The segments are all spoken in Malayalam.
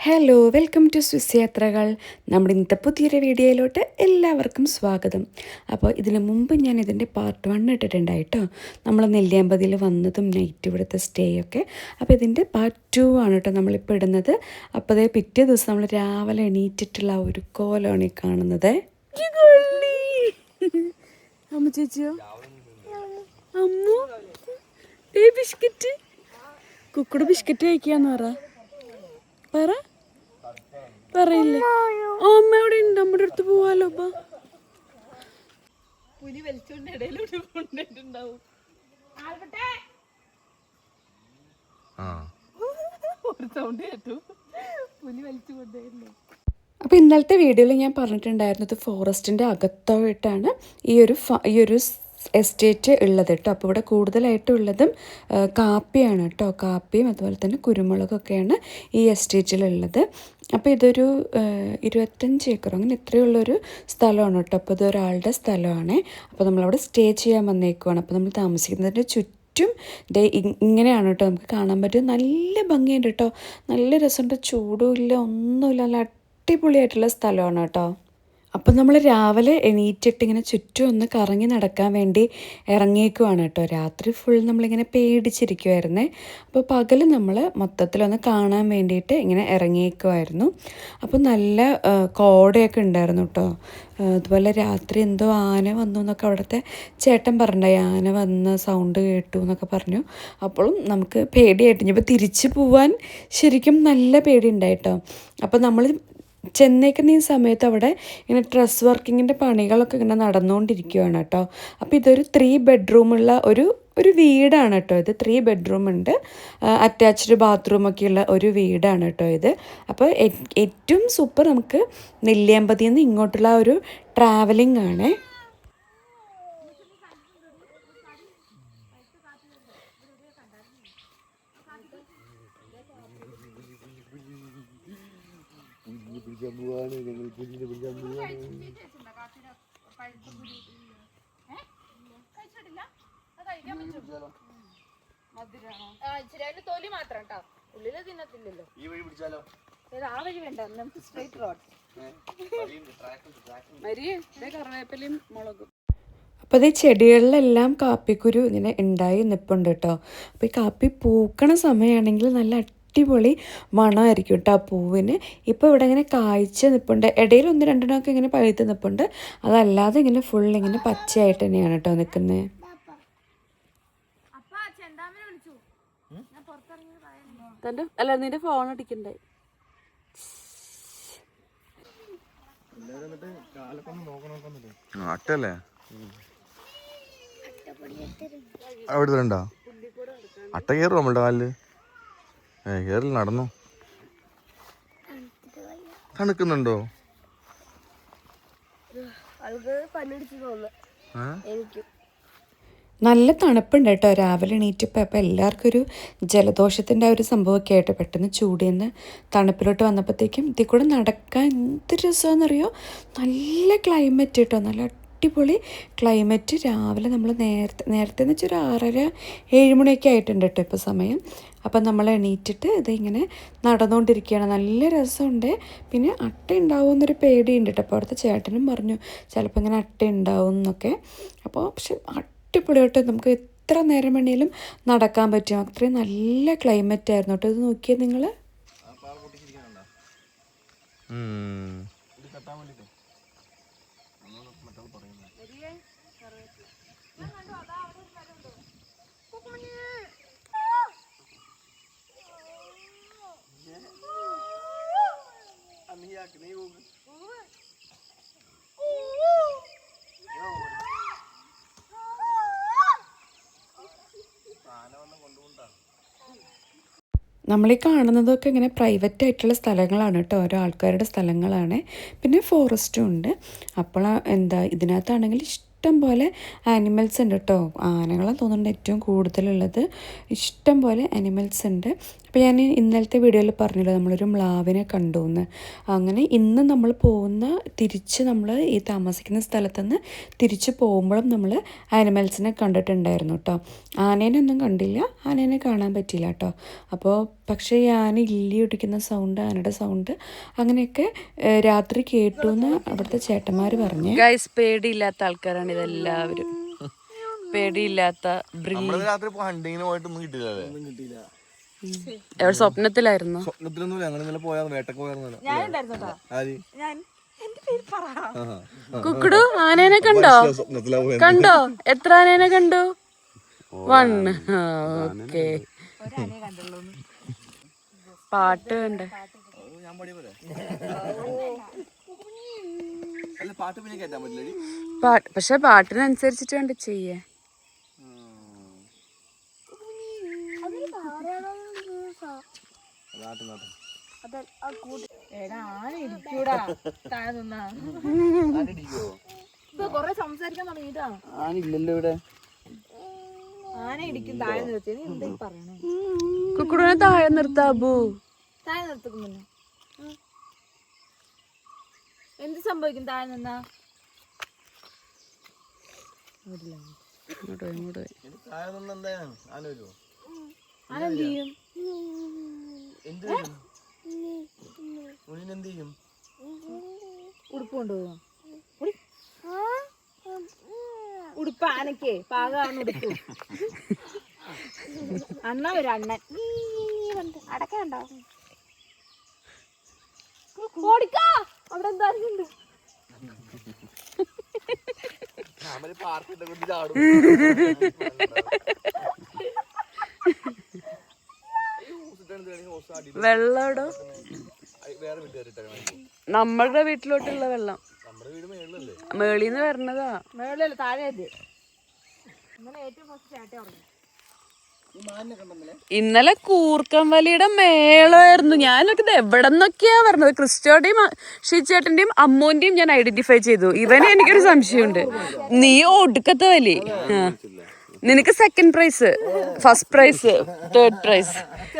ഹലോ വെൽക്കം ടു സ്വിസ് യാത്രകൾ. നമ്മുടെ ഇന്നത്തെ പുതിയൊരു വീഡിയോയിലോട്ട് എല്ലാവർക്കും സ്വാഗതം. അപ്പോൾ ഇതിനു മുമ്പ് ഞാൻ ഇതിൻ്റെ പാർട്ട് 1 ഇട്ടിട്ടുണ്ടായിട്ടോ, നമ്മൾ നെല്ലിയാമ്പതിയിൽ വന്നതും നൈറ്റ് ഇവിടുത്തെ സ്റ്റേ ഒക്കെ. അപ്പോൾ ഇതിൻ്റെ പാർട്ട് 2 ആണ് കേട്ടോ നമ്മളിപ്പോൾ ഇടുന്നത്. അപ്പോൾ അതേ പിറ്റേ ദിവസം നമ്മൾ രാവിലെ എണീറ്റിട്ടുള്ള ഒരു കോലമാണ് ഈ കാണുന്നത്. അമ്മ ചേച്ചിയോ അമ്മു ബിസ്ക്കറ്റ് കുക്കുട് ബിസ്ക്കറ്റ് കഴിക്കാന്ന് പറ പറയില്ലേ? അമ്മ എവിടെ ഉണ്ട്? നമ്മുടെ അടുത്ത് പോവാലോ. പുലി വലിച്ചോണ്ട് ഇടയിലൂടെ കൊണ്ടിട്ടുണ്ടാവും. ഒരു സൗണ്ട് കേട്ടു, പുലി വലിച്ചു കൊണ്ടേയിരുന്നു. അപ്പോൾ ഇന്നലത്തെ വീഡിയോയിൽ ഞാൻ പറഞ്ഞിട്ടുണ്ടായിരുന്നത് ഫോറസ്റ്റിൻ്റെ അകത്തായിട്ടാണ് ഈ ഒരു എസ്റ്റേറ്റ് ഉള്ളത് കേട്ടോ. അപ്പോൾ ഇവിടെ കൂടുതലായിട്ടുള്ളതും കാപ്പിയാണ് കേട്ടോ. കാപ്പിയും അതുപോലെ തന്നെ കുരുമുളകൊക്കെയാണ് ഈ എസ്റ്റേറ്റിലുള്ളത്. അപ്പോൾ ഇതൊരു 25 ഏക്കർ അങ്ങനെ ഇത്രയുള്ളൊരു സ്ഥലമാണ് കേട്ടോ. അപ്പോൾ ഇതൊരാളുടെ സ്ഥലമാണ്. അപ്പോൾ നമ്മളവിടെ സ്റ്റേ ചെയ്യാൻ വന്നേക്കുവാണ്. അപ്പോൾ നമ്മൾ താമസിക്കുന്നതിൻ്റെ ചുറ്റും ഇങ്ങനെയാണ് കേട്ടോ നമുക്ക് കാണാൻ പറ്റും. നല്ല ഭംഗിയുണ്ട് കേട്ടോ, നല്ല രസമുണ്ട്, ചൂടും ഇല്ല ഒന്നുമില്ല, നല്ല അടിപൊളിയായിട്ടുള്ള സ്ഥലമാണ് കേട്ടോ. അപ്പം നമ്മൾ രാവിലെ എണീറ്റിട്ട് ഇങ്ങനെ ചുറ്റും ഒന്ന് കറങ്ങി നടക്കാൻ വേണ്ടി ഇറങ്ങിയേക്കുവാണ് കേട്ടോ. രാത്രി ഫുൾ നമ്മളിങ്ങനെ പേടിച്ചിരിക്കുമായിരുന്നേ. അപ്പോൾ പകൽ നമ്മൾ മൊത്തത്തിലൊന്ന് കാണാൻ വേണ്ടിയിട്ട് ഇങ്ങനെ ഇറങ്ങിയേക്കുമായിരുന്നു. അപ്പോൾ നല്ല കോടയൊക്കെ ഉണ്ടായിരുന്നു കേട്ടോ. അതുപോലെ രാത്രി എന്തോ ആന വന്നു എന്നൊക്കെ അവിടുത്തെ ചേട്ടൻ പറഞ്ഞിട്ടുണ്ടായി. ആന വന്ന് സൗണ്ട് കേട്ടു എന്നൊക്കെ പറഞ്ഞു. അപ്പോഴും നമുക്ക് പേടിയായിട്ട് ഇനിയിപ്പോൾ തിരിച്ചു പോവാൻ ശരിക്കും നല്ല പേടിയുണ്ടായിട്ടോ. അപ്പോൾ നമ്മൾ ചെന്നൈക്കുന്ന ഈ സമയത്ത് അവിടെ ഇങ്ങനെ ഡ്രസ് വർക്കിങ്ങിൻ്റെ പണികളൊക്കെ ഇങ്ങനെ നടന്നുകൊണ്ടിരിക്കുകയാണ് കേട്ടോ. അപ്പോൾ ഇതൊരു 3 ബെഡ്റൂമുള്ള ഒരു വീടാണ് കേട്ടോ. ഇത് 3 ബെഡ്റൂം ഉണ്ട്, അറ്റാച്ച്ഡ് ബാത്റൂമൊക്കെയുള്ള ഒരു വീടാണ് കേട്ടോ ഇത്. അപ്പോൾ ഏറ്റവും സൂപ്പർ നമുക്ക് നെല്ലിയാമ്പതിയിൽ നിന്ന് ഇങ്ങോട്ടുള്ള ഒരു ട്രാവലിംഗ് ആണ്. തൊലി മാത്രം ട്ടോ, ഉള്ളില് തിന്നത്തില്ലല്ലോ. ഈ വഴി പിടിച്ചാലോ? ആ വഴി വേണ്ട, നമുക്ക് സ്ട്രൈറ്റ് റോഡ്. കറിവേപ്പിലയും മുളകും. അപ്പോൾ ഇത് ചെടികളിലെല്ലാം കാപ്പിക്കുരു ഇങ്ങനെ ഉണ്ടായി നിൽപ്പുണ്ട് കേട്ടോ. അപ്പോൾ ഈ കാപ്പി പൂക്കണ സമയമാണെങ്കിൽ നല്ല അടിപൊളി മണമായിരിക്കും കേട്ടോ ആ പൂവിന്. ഇപ്പോൾ ഇവിടെ ഇങ്ങനെ കായ്ച്ച് നിൽപ്പുണ്ട്, ഇടയിൽ 1-2 ഇങ്ങനെ പഴുത്ത് നിൽപ്പുണ്ട്. അതല്ലാതെ ഇങ്ങനെ ഫുൾ ഇങ്ങനെ പച്ചയായിട്ട് തന്നെയാണ് കേട്ടോ നിൽക്കുന്നത്. അല്ല നിന്റെ ഫോൺ അടിക്കണ്ടായി. അട്ടല്ലേ അവിടെ ഉണ്ടോ? അട്ട കയറും നമ്മളുടെ കാലില്. കയറില്ല, നടന്നു. തണുക്കുന്നുണ്ടോ? നല്ല തണുപ്പുണ്ട് കേട്ടോ രാവിലെ എണീറ്റപ്പോൾ. അപ്പോൾ എല്ലാവർക്കും ഒരു ജലദോഷത്തിൻ്റെ ആ ഒരു സംഭവമൊക്കെ ആയിട്ട് പെട്ടെന്ന് ചൂടിന്ന് തണുപ്പിലോട്ട് വന്നപ്പോഴത്തേക്കും ഇതിൽ കൂടെ നടക്കാൻ എന്ത് രസമാണെന്നറിയോ. നല്ല ക്ലൈമറ്റ് കേട്ടോ, നല്ല അടിപൊളി ക്ലൈമറ്റ്. രാവിലെ നമ്മൾ നേരത്തെ എന്ന് വെച്ചാൽ ഒരു 6:30-7 മണിയൊക്കെ ആയിട്ടുണ്ട് കേട്ടോ ഇപ്പോൾ സമയം. അപ്പം നമ്മൾ എണീറ്റിട്ട് ഇതിങ്ങനെ നടന്നുകൊണ്ടിരിക്കുകയാണ്. നല്ല രസമുണ്ട്. പിന്നെ അട്ട ഉണ്ടാവുമെന്നൊരു പേടിയുണ്ട് കേട്ടോ. അപ്പോൾ അവിടുത്തെ ചേട്ടനും പറഞ്ഞു ചിലപ്പോൾ ഇങ്ങനെ അട്ട ഉണ്ടാവും എന്നൊക്കെ. അപ്പോൾ പക്ഷെ അടിപൊളിയായിട്ട് നമുക്ക് എത്ര നേരം വേണേലും നടക്കാൻ പറ്റും. അത്രയും നല്ല ക്ലൈമറ്റ് ആയിരുന്നു കേട്ടോ. ഇത് നോക്കിയാൽ നിങ്ങൾ. നമ്മളീ കാണുന്നതൊക്കെ ഇങ്ങനെ പ്രൈവറ്റ് ആയിട്ടുള്ള സ്ഥലങ്ങളാണ് കേട്ടോ, ഓരോ ആൾക്കാരുടെ സ്ഥലങ്ങളാണ്. പിന്നെ ഫോറസ്റ്റും ഉണ്ട്. അപ്പോൾ ഇതിനകത്താണെങ്കിൽ ഇഷ്ടം പോലെ ആനിമൽസ് ഉണ്ട് കേട്ടോ. ആനകളെ തോന്നുന്നുണ്ട് ഏറ്റവും കൂടുതലുള്ളത്. ഇഷ്ടം പോലെ ആനിമൽസ് ഉണ്ട്. അപ്പോൾ ഞാൻ ഇന്നലത്തെ വീഡിയോയിൽ പറഞ്ഞല്ലോ നമ്മളൊരു മ്ലാവിനെ കണ്ടു എന്ന്. അങ്ങനെ ഇന്ന് നമ്മൾ തിരിച്ച് നമ്മൾ ഈ താമസിക്കുന്ന സ്ഥലത്തുനിന്ന് തിരിച്ച് പോകുമ്പോഴും നമ്മൾ ആനിമൽസിനെ കണ്ടിട്ടുണ്ടായിരുന്നു കേട്ടോ. ആനേനൊന്നും കണ്ടില്ല, ആനേനെ കാണാൻ പറ്റിയില്ല കേട്ടോ. അപ്പോൾ പക്ഷേ ഈ ആന ഇല്ലി ഒടിക്കുന്ന സൗണ്ട്, ആനയുടെ സൗണ്ട് അങ്ങനെയൊക്കെ രാത്രി കേട്ടു എന്ന് അവിടുത്തെ ചേട്ടന്മാർ പറഞ്ഞു. ഗൈസ്, പേടിയില്ലാത്ത ആൾക്കാരാണ് ഇതെല്ലാവരും. പേടിയില്ലാത്ത എവിടെ സ്വപ്നത്തിലായിരുന്നു. കുക്കുടു ആനേനെ കണ്ടോ? കണ്ടോ? എത്ര ആനേനെ കണ്ടു? 1. ഓക്കെ. പാട്ട് കണ്ടേ? പക്ഷെ പാട്ടിനനുസരിച്ചിട്ട് കണ്ട് ചെയ്യേ. കൊറേ സംസാരിക്കാൻ തുടങ്ങിട്ടാ. ആനില്ലല്ലോ ഇവിടെ. ആന ഇടിക്കും താഴെ നിർത്തി. നീ എന്താ പറയണേ? കുക്കുടുവിനെ താഴെ നിർത്താബു. താഴെ നിർത്തും. പിന്നെ എന്ത് സംഭവിക്കും താഴെ നിന്നാ? ആന എന്ത് ചെയ്യും? ഉടുപ്പ് കൊണ്ടുപോകും. ഉടുപ്പ് ആനക്കേ പാകാണ് ഉടുപ്പ്. അണ്ണ വരും, അണ്ണൻ. അടക്കണ്ടോ? ഓടിക്കാ, അവിടെ എന്തായാലും വെള്ളം നമ്മളുടെ വീട്ടിലോട്ടുള്ള വെള്ളം മേളിന്ന് വരണതാ. മേളല്ല, താഴെ. ഏറ്റവും ഫസ്റ്റ് ചേട്ട ഉറങ്ങി. ഇന്നലെ കൂർക്കം വലിയുടെ മേളമായിരുന്നു. ഞാനൊക്കെ ഇത് എവിടെ നിന്നൊക്കെയാ പറഞ്ഞത്. ക്രിസ്റ്റോയുടെയും ഷിച്ചേട്ടന്റെയും അമ്മൂന്റെയും ഞാൻ ഐഡന്റിഫൈ ചെയ്തു. ഇവനെ എനിക്കൊരു സംശയമുണ്ട്. നീ ഒടുക്കത്തെ വലി. നിനക്ക് 2nd price, 1st price, 3rd price.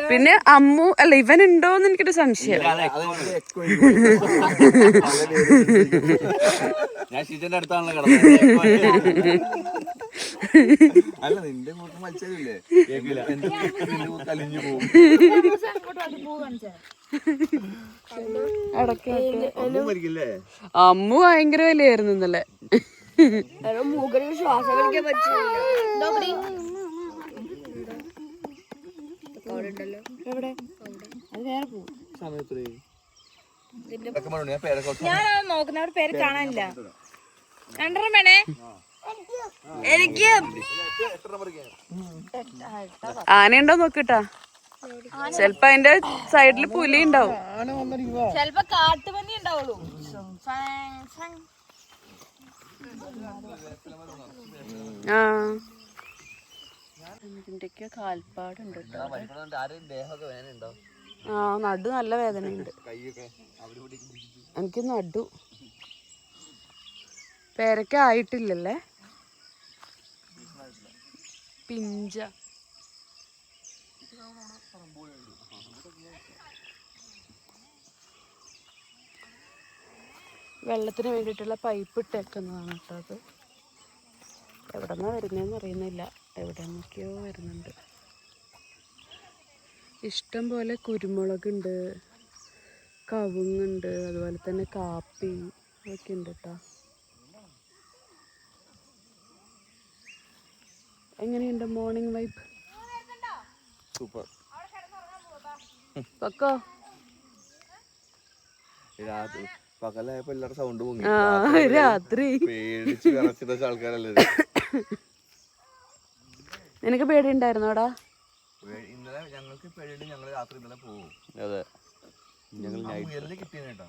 പിന്നെ അമ്മു അല്ല, ഇവൻ ഉണ്ടോന്ന് എനിക്കൊരു സംശയം. ഞാൻ ഷിജന്റെ അടുത്താണല്ലോ അല്ല, നിന്റെ കൂട്ടം മത്സരമില്ലേ? കലിഞ്ഞു പോകും. അമ്മു ഭയങ്കര വലിയായിരുന്നു ഇന്നലെ. ശ്വാസം കളിക്കാൻ പറ്റില്ല. ഞാൻ നോക്കുന്നവരുടെ പേര് കാണാനില്ല. 2 വേണേ എനിക്ക്. ആനയുണ്ടോ നോക്കിട്ടാ. ചെലപ്പോ അതിന്റെ സൈഡില് പുലി ഉണ്ടാവും. ചെലപ്പോ കാട്ടുപന്നി ഉണ്ടാവുള്ളൂ. ആ, ഇതിന്റെയൊക്കെ കാൽപ്പാടുണ്ട്. ആ, നടു നല്ല വേദനയുണ്ട് എനിക്ക്. നടു പേരക്ക ആയിട്ടില്ലല്ലേ, പിഞ്ച. വെള്ളത്തിന് വേണ്ടിയിട്ടുള്ള പൈപ്പ് ഇട്ടേക്കുന്നതാണ് കേട്ടോ. അത് എവിടെ നിന്നാണ് വരുന്നതെന്ന് അറിയുന്നില്ല. എവിടെ നിന്നൊക്കെയോ വരുന്നുണ്ട്. ഇഷ്ടം പോലെ കുരുമുളകുണ്ട്, കവുങ്ങുണ്ട്, അതുപോലെ തന്നെ കാപ്പി ഒക്കെ ഉണ്ട് കേട്ടോ. എങ്ങനെയുണ്ട് മോർണിംഗ് വൈബ്? സൂപ്പർ. പക്കോ പകലായപ്പോ എല്ലാവരും സൗണ്ട് പൊങ്ങി. രാത്രി പേടിച്ച് വിറച്ചിട്ട ആൾക്കാരല്ലേ. നിനക്ക് പേടി ഉണ്ടായിരുന്നോടാ? ഇന്നലെ ഞങ്ങൾക്ക് പേടിയുണ്ട്. ഞങ്ങൾ രാത്രി ഇന്നലെ പോകും. അതെ, ഞങ്ങൾ കിട്ടിയേട്ടോ.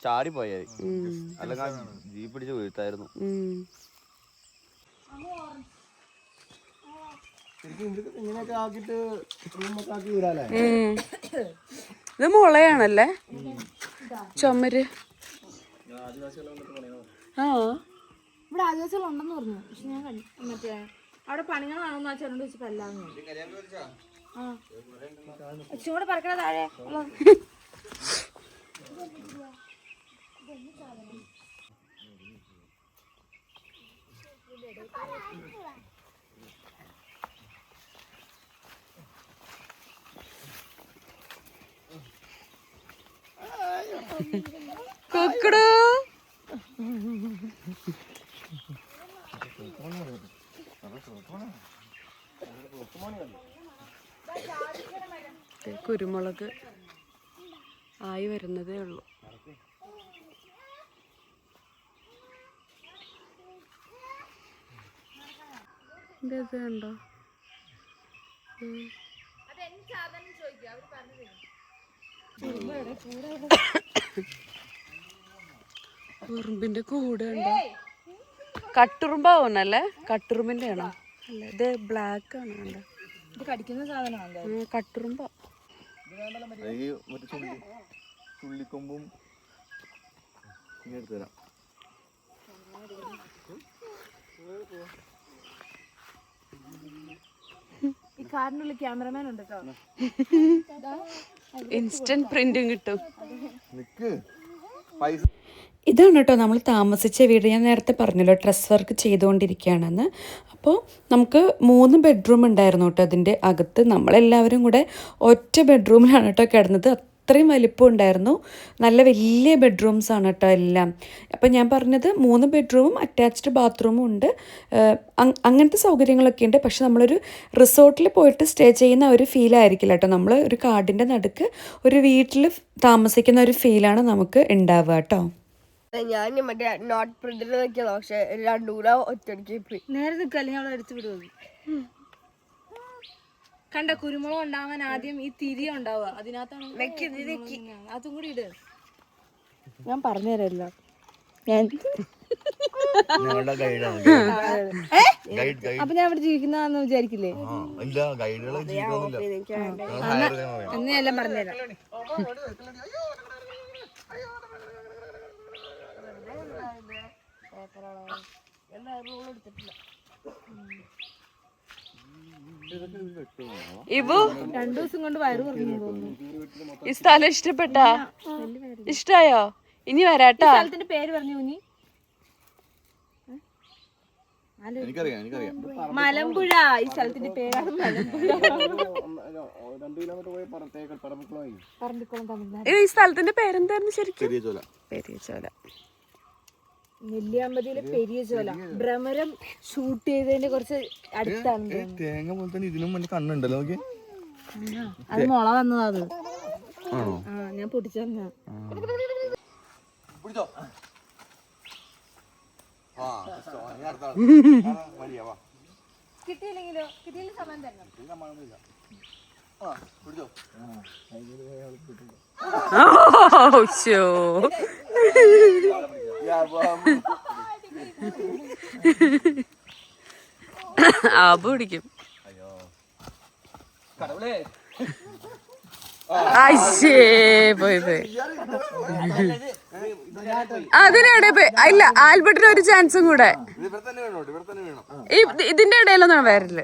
ചാടി പോയായി, അല്ലെങ്കിൽ ജീപ്പ് പിടിച്ച് വീഴ്ത്തായിരുന്നു. ഇത് മുളയാണല്ലേ, ചുമര്. ആ, ഇവിടെ ആദിവാസികൾ ഉണ്ടെന്ന് പറഞ്ഞു. പക്ഷെ ഞാൻ മറ്റേ അവിടെ പണികളാണോന്ന് വെച്ചാൽ ചോദിച്ചപ്പോ അല്ലാന്ന്. ചൂട് പറക്കണ താഴെ കൊക്കടോ കുരുമുളക് ആയി വരുന്നതേ ഉള്ളൂ. ഇത് കണ്ടോ? ഉറുമ്പിന്റെ കൂടെ ഉണ്ടോ? കട്ടുറുമ്പാവുന്നല്ലേ? കട്ടുറുമ്പിന്റെ ആണോ? അല്ല, ഇത് ബ്ലാക്ക് ആണ്. കണ്ടോ? ഇത് കടിക്കുന്ന സാധനമാണ്. കട്ടുറുമ്പ. ചുള്ളിക്കൊമ്പും എടുത്തു തരാം. ഈ കാറിനുള്ളിൽ ക്യാമറമാൻ ഉണ്ട് കേട്ടോ. ഇൻസ്റ്റന്റ് പ്രിന്റും കിട്ടും. ഇതാണ് കേട്ടോ നമ്മൾ താമസിച്ച വീട്. ഞാൻ നേരത്തെ പറഞ്ഞല്ലോ ഡ്രസ് വർക്ക് ചെയ്തുകൊണ്ടിരിക്കുകയാണെന്ന്. അപ്പോൾ നമുക്ക് 3 ബെഡ്റൂം ഉണ്ടായിരുന്നു കേട്ടോ അതിൻ്റെ അകത്ത്. നമ്മളെല്ലാവരും കൂടെ ഒറ്റ ബെഡ്റൂമിലാണ് കേട്ടോ കിടന്നത്. അത്രയും വലിപ്പം ഉണ്ടായിരുന്നു. നല്ല വലിയ ബെഡ്റൂംസാണ് കേട്ടോ എല്ലാം. അപ്പം ഞാൻ പറഞ്ഞത് 3 ബെഡ്റൂമും അറ്റാച്ച്ഡ് ബാത്റൂമും ഉണ്ട്. അങ്ങനത്തെ സൗകര്യങ്ങളൊക്കെ ഉണ്ട്. പക്ഷെ നമ്മളൊരു റിസോർട്ടിൽ പോയിട്ട് സ്റ്റേ ചെയ്യുന്ന ഒരു ഫീലായിരിക്കില്ല കേട്ടോ. നമ്മൾ ഒരു കാടിൻ്റെ നടുക്ക് ഒരു വീട്ടിൽ താമസിക്കുന്ന ഒരു ഫീലാണ് നമുക്ക് ഉണ്ടാവുക കേട്ടോ. ഞാൻ മറ്റേ നോട്ട് പ്രിന്റിൽ നോക്കിയതോ, പക്ഷെ രണ്ടും കൂടെ ഒറ്റയടിക്ക് നേരെ നിൽക്കല്ലേ ഞാൻ അവിടെ എടുത്തു വിടുന്നത്. കണ്ട കുരുമുളക് ഉണ്ടാവാൻ ആദ്യം ഈ തിരി ഉണ്ടാവുക, അതിനകത്താണ്. അതും കൂടി ഇട്. ഞാൻ പറഞ്ഞുതരല്ലോ. ഞാൻ അപ്പൊ ഞാൻ അവിടെ ജീവിക്കുന്നതാന്ന് വിചാരിക്കില്ലേ? എന്ന് എല്ലാം പറഞ്ഞുതരാം. ഇവു 2 ദിവസം കൊണ്ട് വയറ് പറഞ്ഞു തോന്നുന്നു. ഈ സ്ഥലം ഇഷ്ടപ്പെട്ടാ? ഇഷ്ടായോ? ഇനി വരാട്ടാ. സ്ഥലത്തിന്റെ പേര് പറഞ്ഞു നീ. മലമ്പുഴ. ഈ സ്ഥലത്തിന്റെ പേരാണ് മലമ്പുഴ. പറമ്പിക്കുളം തമിഴ്നാട്. ഈ സ്ഥലത്തിന്റെ പേരെന്തായിരുന്നു ശരിക്കും? പെരിയചോല. നെല്ലിയാമ്പതിയിലെ പെരിയ ചോല. ഭ്രമരം ഷൂട്ട് ചെയ്തതിന്റെ കുറച്ച് അടുത്താണ്. തേങ്ങ പോലെ തന്നെ ഇതിനും വലിയ കണ്ണുണ്ടല്ലോ. അത് മുള വന്നതാ. അത് ഞാൻ പൊട്ടിച്ചെന്നാ. കിട്ടിയില്ലെങ്കിലോ? കിട്ടിയില്ല സമയം തരണം. ആബു പിടിക്കും. പോയി അതിനിടെ ഇല്ല. ആൽബർട്ടിന് ഒരു ചാൻസും കൂടെ. ഇതിന്റെ ഇടയിലൊന്നും വരില്ല.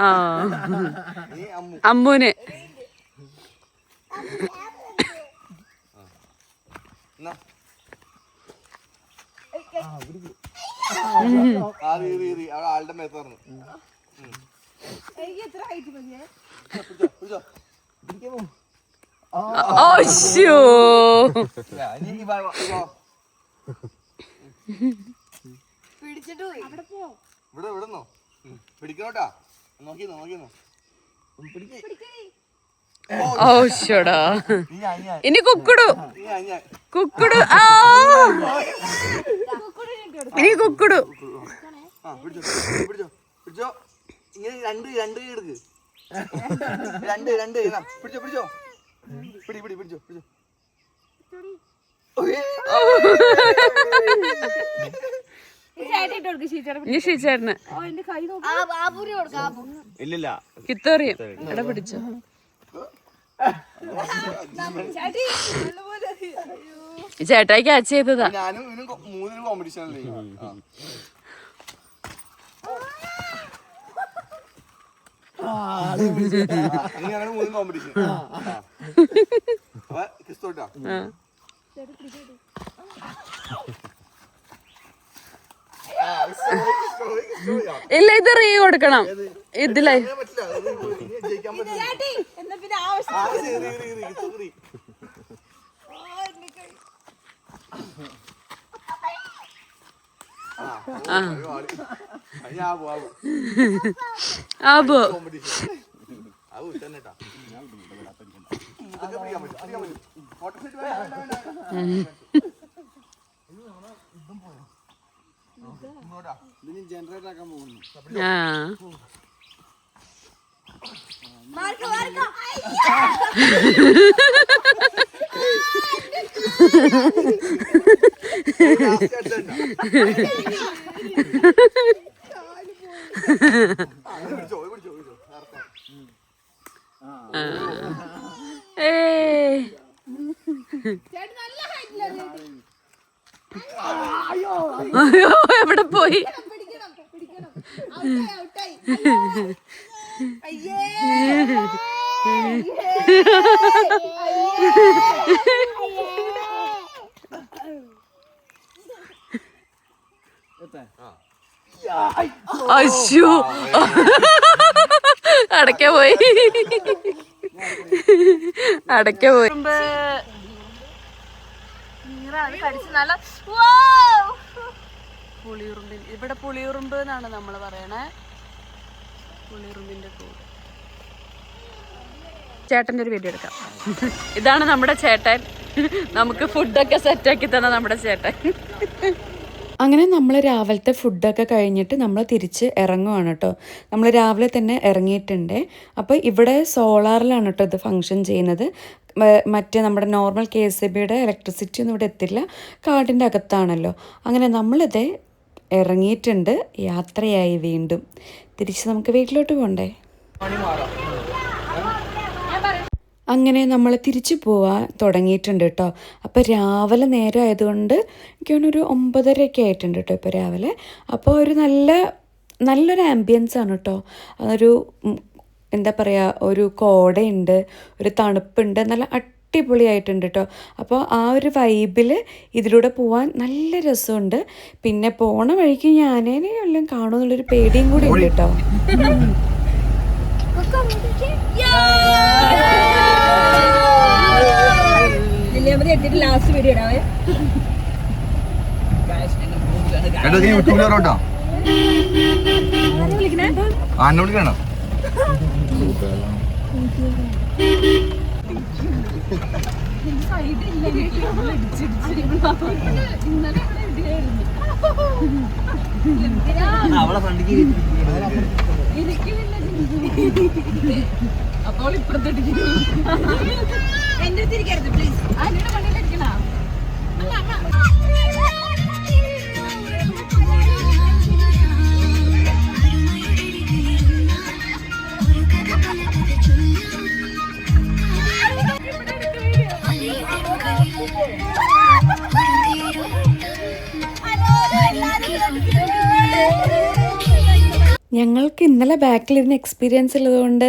ആ അമ്മൂന് ആളുടെ മേത്ത് പറഞ്ഞു. ഇവിടെ വിടുന്നോ? പിടിക്കണോട്ടാ. നോക്കിന്നോ. ഓശോടാ. ഇനി കുക്കുടു. ഇനി കുക്കുടു. പിടിച്ചോ. ഇങ്ങനെ രണ്ട് എടുക്ക്. രണ്ട് പിടിച്ചോ. പിടിച്ചോ. ഇനി ഷീച്ചേട്ടന് ഇല്ലില്ല. കിത്തോറിയും എടാ പിടിച്ചോ. ചേട്ടായി ക്യാച്ച് ചെയ്തതാ. ഞാനും ഇവനും മൂന്നിനും കോമ്പറ്റീഷൻ അല്ലേ. അങ്ങനെ മൂന്നും കോമ്പറ്റീഷൻ. ക്രിസ്തോട്ടാ ഇല്ല, ഇത് റീ കൊടുക്കണം. ഇതിലേ ജയിക്കാൻ പറ്റില്ല. ആബോ ജനറേറ്റ് ആക്കാൻ പോകുന്നു. ആ അയ്യോ എവിടെ പോയി? അയ്യോ അടയ്ക്ക പോയി, അടയ്ക്ക പോയി. പുളിയുറുമ്പിൻ, ഇവിടെ പുളിയുറുമ്പ് എന്നാണ് നമ്മൾ പറയണേ. പുളിയുറുമ്പിന്റെ കൂട്. ചേട്ടൻ്റെ ഒരു വീഡിയോ എടുക്കാം. ഇതാണ് നമ്മുടെ ചേട്ടൻ, നമുക്ക് ഫുഡൊക്കെ സെറ്റാക്കി തന്ന നമ്മുടെ ചേട്ടൻ. അങ്ങനെ നമ്മൾ രാവിലത്തെ ഫുഡൊക്കെ കഴിഞ്ഞിട്ട് നമ്മൾ തിരിച്ച് ഇറങ്ങുവാണ് കേട്ടോ. നമ്മൾ രാവിലെ തന്നെ ഇറങ്ങിയിട്ടുണ്ട്. അപ്പോൾ ഇവിടെ സോളാറിലാണ് കേട്ടോ ഇത് ഫങ്ഷൻ ചെയ്യുന്നത്. മറ്റേ നമ്മുടെ നോർമൽ KSEBയുടെ ഇലക്ട്രിസിറ്റി ഒന്നും ഇവിടെ എത്തില്ല, കാടിൻ്റെ അകത്താണല്ലോ. അങ്ങനെ നമ്മളിത് ഇറങ്ങിയിട്ടുണ്ട്, യാത്രയായി വീണ്ടും. തിരിച്ച് നമുക്ക് വീട്ടിലോട്ട് പോകണ്ടേ. അങ്ങനെ നമ്മൾ തിരിച്ചു പോവാൻ തുടങ്ങിയിട്ടുണ്ട് കേട്ടോ. അപ്പോൾ രാവിലെ നേരം ആയതുകൊണ്ട് എനിക്ക് തോന്നുന്നു ഒരു 9:30 ആയിട്ടുണ്ട് കേട്ടോ ഇപ്പോൾ രാവിലെ. അപ്പോൾ ഒരു നല്ലൊരു ആംബിയൻസ് ആണ് കേട്ടോ. ഒരു എന്താ പറയുക, ഒരു കോടയുണ്ട്, ഒരു തണുപ്പുണ്ട്, നല്ല അടിപൊളിയായിട്ടുണ്ട് കേട്ടോ. അപ്പോൾ ആ ഒരു വൈബിൽ ഇതിലൂടെ പോവാൻ നല്ല രസമുണ്ട്. പിന്നെ പോണ വഴിക്ക് ഞാനേനെ എല്ലാം കാണുമെന്നുള്ളൊരു പേടിയും കൂടി ഉണ്ട് കേട്ടോ. Last video ഇടാവേ. യൂട്യൂബിലോട്ടോ ആന്നോട് കാണാം. അവളെ ഫണ്ടിക്ക് അപ്പോൾ ഇപ്പുറത്തോട്ട് എന്റെ തിരിക്കരുത് പ്ലീസ്. അതിന്റെ പണിയിലിരിക്കണ ഞങ്ങൾക്ക് ഇന്നലെ ബാക്കിലിരുന്ന് എക്സ്പീരിയൻസ് ഉള്ളതുകൊണ്ട്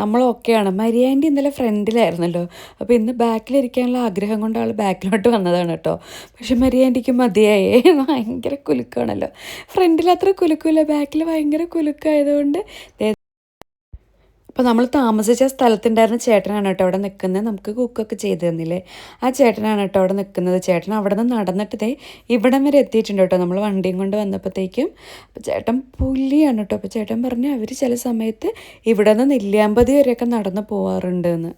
നമ്മൾ ഓക്കെയാണ്. മരിയാൻ്റെ ഇന്നലെ ഫ്രണ്ടിലായിരുന്നല്ലോ, അപ്പോൾ ഇന്ന് ബാക്കിലിരിക്കാനുള്ള ആഗ്രഹം കൊണ്ട് ആൾ ബാക്കിലോട്ട് വന്നതാണ് കേട്ടോ. പക്ഷെ മരിയാൻ്റിക്ക് മതിയായേ, ഭയങ്കര കുലുക്കാണല്ലോ. ഫ്രണ്ടിൽ അത്ര കുലുക്കില്ല, ബാക്കിൽ ഭയങ്കര കുലുക്കായതുകൊണ്ട്. അപ്പോൾ നമ്മൾ താമസിച്ച സ്ഥലത്തുണ്ടായിരുന്ന ചേട്ടനാണ് കേട്ടോ അവിടെ നിൽക്കുന്നത്. നമുക്ക് കുക്കൊക്കെ ചെയ്ത് തന്നില്ലേ, ആ ചേട്ടനാണ് കേട്ടോ അവിടെ നിൽക്കുന്നത്. ചേട്ടൻ അവിടെ നിന്ന് നടന്നിട്ട് ഇവിടം വരെ എത്തിയിട്ടുണ്ട് കേട്ടോ, നമ്മൾ വണ്ടിയും കൊണ്ട് വന്നപ്പോഴത്തേക്കും. അപ്പോൾ ചേട്ടൻ പുലിയാണ് കേട്ടോ. അപ്പോൾ ചേട്ടൻ പറഞ്ഞു അവർ ചില സമയത്ത് ഇവിടെ നിന്ന് നെല്ലിയാമ്പതി വരെയൊക്കെ നടന്ന് പോവാറുണ്ട് എന്ന്.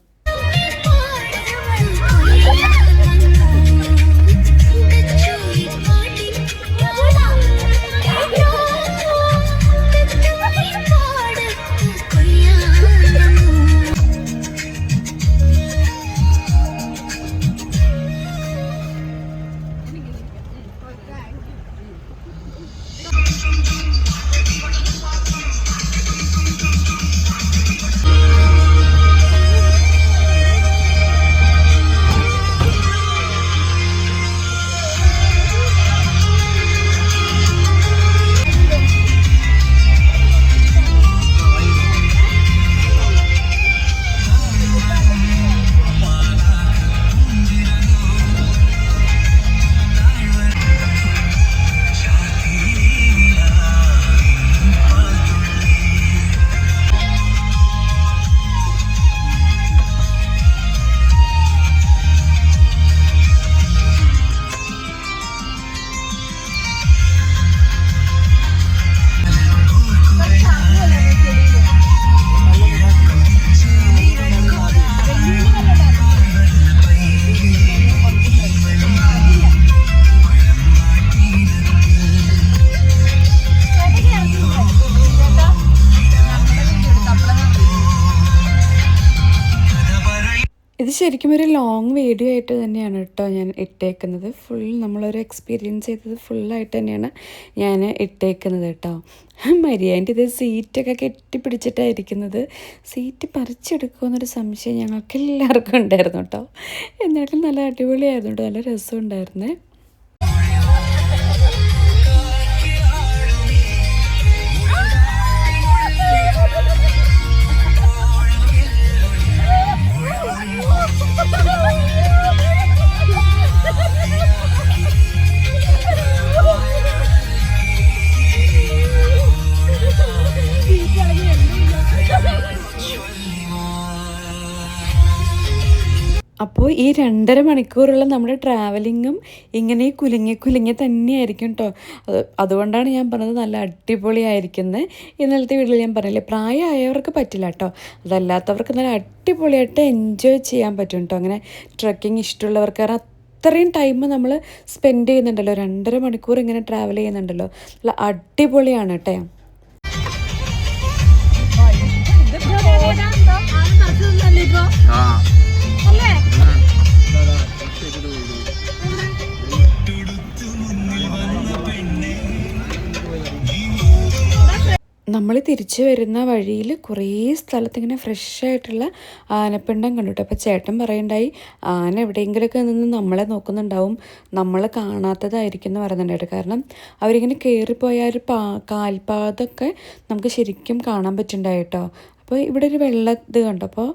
ശരിക്കും ഒരു ലോങ് വീഡിയോ ആയിട്ട് തന്നെയാണ് കേട്ടോ ഞാൻ ഇട്ടേക്കുന്നത്. ഫുൾ നമ്മളൊരു എക്സ്പീരിയൻസ് ചെയ്തത് ഫുള്ളായിട്ട് തന്നെയാണ് ഞാൻ ഇട്ടേക്കുന്നത് കേട്ടോ. മരിയാൻ്റെ ഇത് സീറ്റൊക്കെ കെട്ടിപ്പിടിച്ചിട്ടായിരിക്കുന്നത്. സീറ്റ് പറിച്ചെടുക്കുമെന്നൊരു സംശയം ഞങ്ങൾക്ക് എല്ലാവർക്കും ഉണ്ടായിരുന്നു കേട്ടോ. എന്നാലും നല്ല അടിപൊളിയായിരുന്നു കേട്ടോ, നല്ല രസമുണ്ടായിരുന്നേ. അപ്പോൾ ഈ 2.5 മണിക്കൂറുള്ള നമ്മുടെ ട്രാവലിങ്ങും ഇങ്ങനെ കുലുങ്ങി തന്നെയായിരിക്കും കേട്ടോ. അതുകൊണ്ടാണ് ഞാൻ പറഞ്ഞത് നല്ല അടിപൊളിയായിരിക്കുന്നത്. ഇന്നലത്തെ വീട്ടിൽ ഞാൻ പറഞ്ഞില്ലേ, പ്രായമായവർക്ക് പറ്റില്ല കേട്ടോ, അതല്ലാത്തവർക്ക് നല്ല അടിപൊളിയായിട്ട് എൻജോയ് ചെയ്യാൻ പറ്റും കേട്ടോ. അങ്ങനെ ട്രക്കിങ് ഇഷ്ടമുള്ളവർക്ക്, കാരണം അത്രയും ടൈം നമ്മൾ സ്പെൻഡ് ചെയ്യുന്നുണ്ടല്ലോ, 2.5 മണിക്കൂർ ഇങ്ങനെ ട്രാവൽ ചെയ്യുന്നുണ്ടല്ലോ, നല്ല അടിപൊളിയാണ് കേട്ടോ. നമ്മൾ തിരിച്ചു വരുന്ന വഴിയിൽ കുറേ സ്ഥലത്ത് ഇങ്ങനെ ഫ്രഷായിട്ടുള്ള ആനപ്പിണ്ടം കണ്ടിട്ട്. അപ്പോൾ ചേട്ടൻ പറയുണ്ടായി, ആന എവിടെയെങ്കിലുമൊക്കെ നിന്ന് നമ്മളെ നോക്കുന്നുണ്ടാവും, നമ്മൾ കാണാത്തതായിരിക്കും എന്ന് പറയുന്നുണ്ടായിട്ട്. കാരണം അവരിങ്ങനെ കയറിപ്പോയ ഒരു കാൽപാദമൊക്കെ നമുക്ക് ശരിക്കും കാണാൻ പറ്റുന്നുണ്ടായിട്ടോ. അപ്പോൾ ഇവിടെ ഒരു ഇത് കണ്ടപ്പോൾ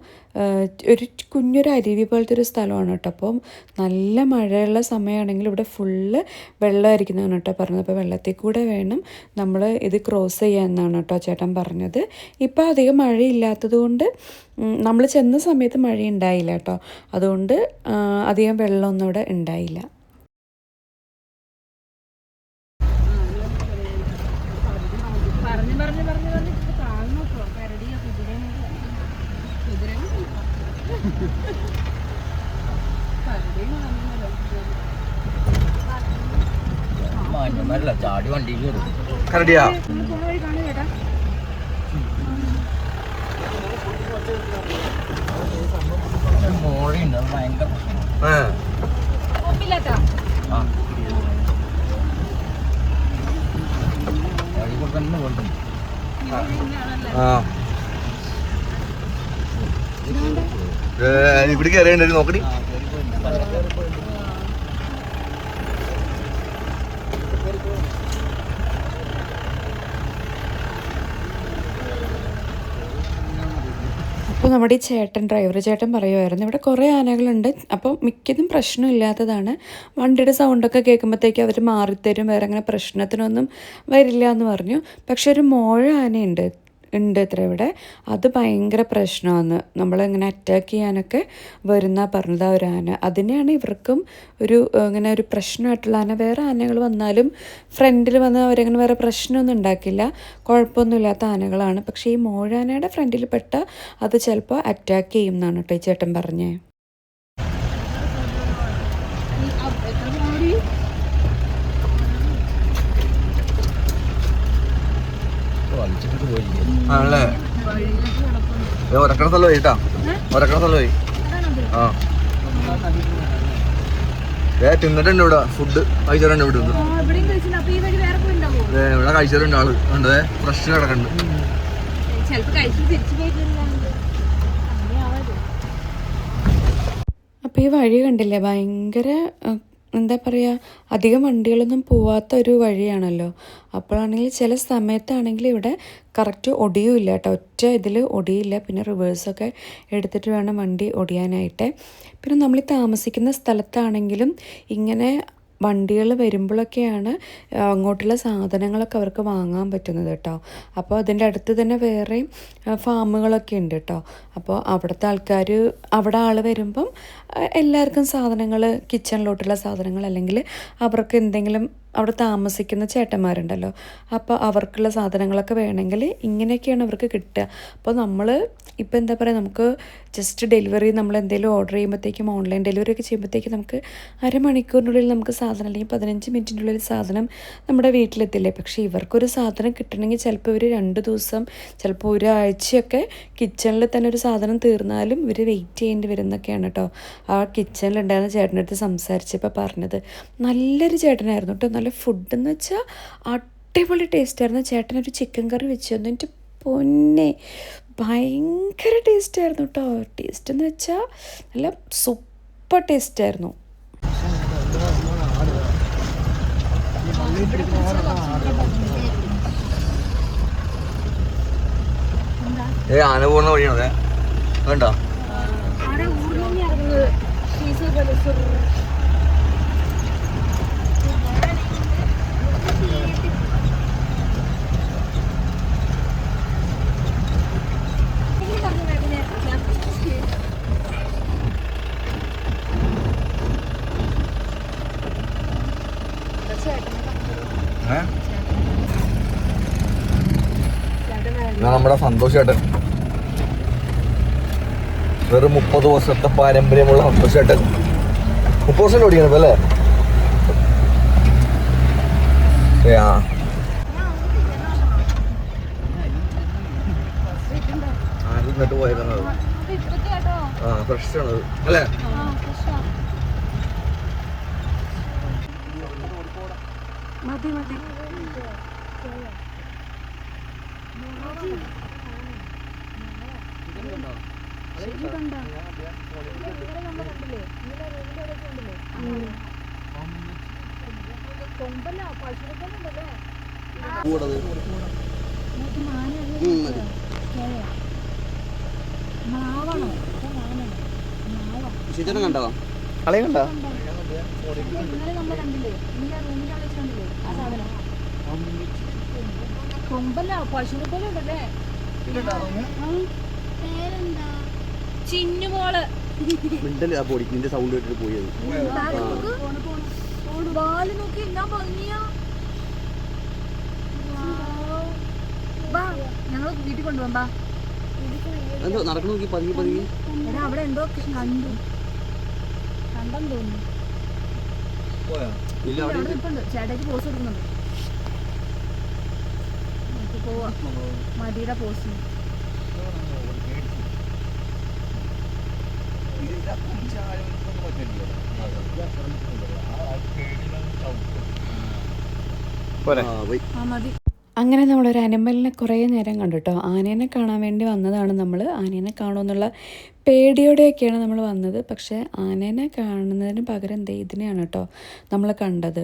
ഒരു കുഞ്ഞൊരു അരുവി പോലത്തെ ഒരു സ്ഥലമാണ് കേട്ടോ. അപ്പോൾ നല്ല മഴയുള്ള സമയമാണെങ്കിൽ ഇവിടെ ഫുള്ള് വെള്ളമായിരിക്കുന്നതാണ് കേട്ടോ പറഞ്ഞത്. അപ്പോൾ വെള്ളത്തിൽ കൂടെ വേണം നമ്മൾ ഇത് ക്രോസ് ചെയ്യാമെന്നാണ് കേട്ടോ ചേട്ടൻ പറഞ്ഞത്. ഇപ്പോൾ അധികം മഴയില്ലാത്തത് കൊണ്ട്, നമ്മൾ ചെന്ന സമയത്ത് മഴ ഉണ്ടായില്ല കേട്ടോ, അതുകൊണ്ട് അധികം വെള്ളമൊന്നും ഇവിടെ ഉണ്ടായില്ല. ചാടി വണ്ടി കരടിയാ മോളുണ്ട്, ഭയങ്കര തന്നെ കൊണ്ടു. ഇവിടെ കയറിയുണ്ടായിരുന്നു, നോക്കടി. അപ്പോൾ നമ്മുടെ ഈ ഡ്രൈവർ ചേട്ടൻ പറയുമായിരുന്നു, ഇവിടെ കുറേ ആനകളുണ്ട്, അപ്പോൾ മിക്കതും പ്രശ്നമില്ലാത്തതാണ്. വണ്ടിയുടെ സൗണ്ടൊക്കെ കേൾക്കുമ്പോഴത്തേക്ക് അവർ മാറിത്തരും, വേറെ അങ്ങനെ പ്രശ്നത്തിനൊന്നും വരില്ല എന്ന് പറഞ്ഞു. പക്ഷെ ഒരു മോഴ ആനയുണ്ട് ഇത്ര ഇവിടെ, അത് ഭയങ്കര പ്രശ്നമാണ്. നമ്മളിങ്ങനെ അറ്റാക്ക് ചെയ്യാനൊക്കെ വരുന്ന പറഞ്ഞത് ആ ഒരു ആന. അതിനെയാണ് ഇവർക്കും ഇങ്ങനെ ഒരു പ്രശ്നമായിട്ടുള്ള ആന. വേറെ ആനകൾ വന്നാലും ഫ്രണ്ടിൽ വന്ന് അവരങ്ങനെ വേറെ പ്രശ്നമൊന്നും ഉണ്ടാക്കില്ല, കുഴപ്പമൊന്നുമില്ലാത്ത ആനകളാണ്. പക്ഷേ ഈ മോഴാനയുടെ ഫ്രണ്ടിൽ പെട്ട അത് ചിലപ്പോൾ അറ്റാക്ക് ചെയ്യും എന്നാണ് കേട്ടോ ഈ ചേട്ടൻ പറഞ്ഞേ. ആണല്ലേ, ഒരക്കണ സ്ഥലമായി കേട്ടാ, ഒരക്കണ സ്ഥലമായി. ആ തിന്നിട്ടുണ്ട് ഇവിടെ, ഫുഡ് കഴിച്ചിട്ടുണ്ട് ഇവിടെ. ഇവിടെ കഴിച്ചിട്ടുണ്ട് ആള്, ഉണ്ട് ഫ്രഷ് കിടക്കുന്നുണ്ട്. അപ്പോൾ ഈ വഴി കണ്ടില്ലേ, ഭയങ്കര എന്താ പറയുക, അധികം വണ്ടികളൊന്നും പോവാത്ത ഒരു വഴിയാണല്ലോ. അപ്പോഴാണെങ്കിൽ ചില സമയത്താണെങ്കിൽ ഇവിടെ കറക്റ്റ് ഒടിയുമില്ല കേട്ടോ, ഒറ്റ ഇതിൽ ഒടിയില്ല. പിന്നെ റിവേഴ്സൊക്കെ എടുത്തിട്ട് വേണം വണ്ടി ഒടിയാനായിട്ട്. പിന്നെ നമ്മൾ താമസിക്കുന്ന സ്ഥലത്താണെങ്കിലും ഇങ്ങനെ വണ്ടികൾ വരുമ്പോഴൊക്കെയാണ് അങ്ങോട്ടുള്ള സാധനങ്ങളൊക്കെ അവർക്ക് വാങ്ങാൻ പറ്റുന്നത് കേട്ടോ. അപ്പോൾ അതിൻ്റെ അടുത്ത് തന്നെ വേറെ ഫാമുകളൊക്കെ ഉണ്ട് കേട്ടോ. അപ്പോൾ അവിടുത്തെ ആൾക്കാർ, അവിടെ ആൾ വരുമ്പം എല്ലാവർക്കും സാധനങ്ങൾ, കിച്ചണിലോട്ടുള്ള സാധനങ്ങൾ, അല്ലെങ്കിൽ അവർക്ക് എന്തെങ്കിലും അവിടെ താമസിക്കുന്ന ചേട്ടന്മാരുണ്ടല്ലോ, അപ്പോൾ അവർക്കുള്ള സാധനങ്ങളൊക്കെ വേണമെങ്കിൽ ഇങ്ങനെയൊക്കെയാണ് അവർക്ക് കിട്ടുക. അപ്പോൾ നമ്മൾ ഇപ്പോൾ എന്താ പറയുക, നമുക്ക് ജസ്റ്റ് ഡെലിവറി നമ്മൾ എന്തെങ്കിലും ഓർഡർ ചെയ്യുമ്പോഴത്തേക്കും ഓൺലൈൻ ഡെലിവറി ഒക്കെ ചെയ്യുമ്പോഴത്തേക്കും നമുക്ക് അരമണിക്കൂറിനുള്ളിൽ നമുക്ക് സാധനം അല്ലെങ്കിൽ 15 മിനിറ്റിനുള്ളിൽ സാധനം നമ്മുടെ വീട്ടിലെത്തില്ലേ. പക്ഷേ ഇവർക്കൊരു സാധനം കിട്ടണമെങ്കിൽ ചിലപ്പോൾ ഇവർ 2 ദിവസം ചിലപ്പോൾ ഒരാഴ്ചയൊക്കെ കിച്ചണിൽ തന്നെ ഒരു സാധനം തീർന്നാലും ഇവർ വെയിറ്റ് ചെയ്യേണ്ടി വരുന്നൊക്കെയാണ് കേട്ടോ. ആ കിച്ചണിലുണ്ടായിരുന്ന ചേട്ടൻ്റെ അടുത്ത് സംസാരിച്ചപ്പോൾ പറഞ്ഞത്. നല്ലൊരു ചേട്ടനായിരുന്നു കേട്ടോ. നല്ല ഫുഡെന്ന് വെച്ചാൽ അടിപൊളി ടേസ്റ്റായിരുന്നു. ചേട്ടനൊരു ചിക്കൻ കറി വെച്ച് തന്നു. എൻ്റെ പൊന്നെ ഭയങ്കര ടേസ്റ്റായിരുന്നു കേട്ടോ. ടേസ്റ്റ് എന്ന് വെച്ചാൽ നല്ല സൂപ്പർ ടേസ്റ്റായിരുന്നു. ആന പോകുന്ന വഴിയാണേ വേണ്ട. നമ്മുടെ സന്തോഷേട്ടൻ, വെറും 30 വർഷത്തെ പാരമ്പര്യമുള്ള സന്തോഷേട്ടൻ. 30 വർഷം ഓടിക്കണം അല്ലേ? എന്നിട്ട് പോയേക്കുന്നത് ഫ്രഷ് ആണ് അല്ലേ? കണ്ടോ കളയും കണ്ടോ? ചിന്നുമോള് മിണ്ടല് പൊടിക്കിന്റെ സൗണ്ട് കേട്ടിട്ട് പോയത്. വാല് നോക്കി എന്നാ ഭംഗിയാ. ഞങ്ങൾ വീട്ടിൽ കൊണ്ടുപോകാം. എന്തോ നടക്കണ നോക്കി പതുങ്ങി പതുങ്ങി. അവിടെ എന്തോ കണ്ടു, കണ്ടെന്ന് തോന്നുന്നു. ചേട്ടയ്ക്ക് പോസ് എടുക്കുന്നുണ്ട്. പോവാ മടിയുടെ പോസ്. അങ്ങനെ നമ്മളൊരു അനിമലിനെ കുറേ നേരം കണ്ടു കേട്ടോ. ആനേനെ കാണാൻ വേണ്ടി വന്നതാണ് നമ്മൾ. ആനേനെ കാണുമെന്നുള്ള പേടിയോടെയൊക്കെയാണ് നമ്മൾ വന്നത്. പക്ഷേ ആനേനെ കാണുന്നതിന് പകരം ഇതിനെയാണ് കേട്ടോ നമ്മൾ കണ്ടത്.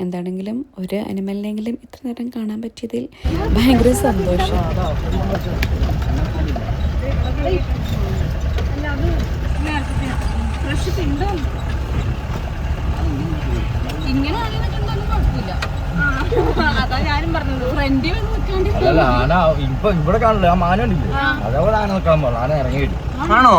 എന്താണെങ്കിലും ഒരു അനിമലിനെങ്കിലും ഇത്ര നേരം കാണാൻ പറ്റിയതിൽ ഭയങ്കര സന്തോഷം. ഇങ്ങനെ അതാ ഞാനും പറഞ്ഞത്. ഫ്രണ്ടിൽ അല്ല ആന ഇപ്പൊ ഇവിടെ കാണില്ല. ആ മാന ഉണ്ടില്ലേ, അതേപോലെ ആന നിൽക്കാൻ പാടില്ല. ആന ഇറങ്ങി വരും. ആണോ?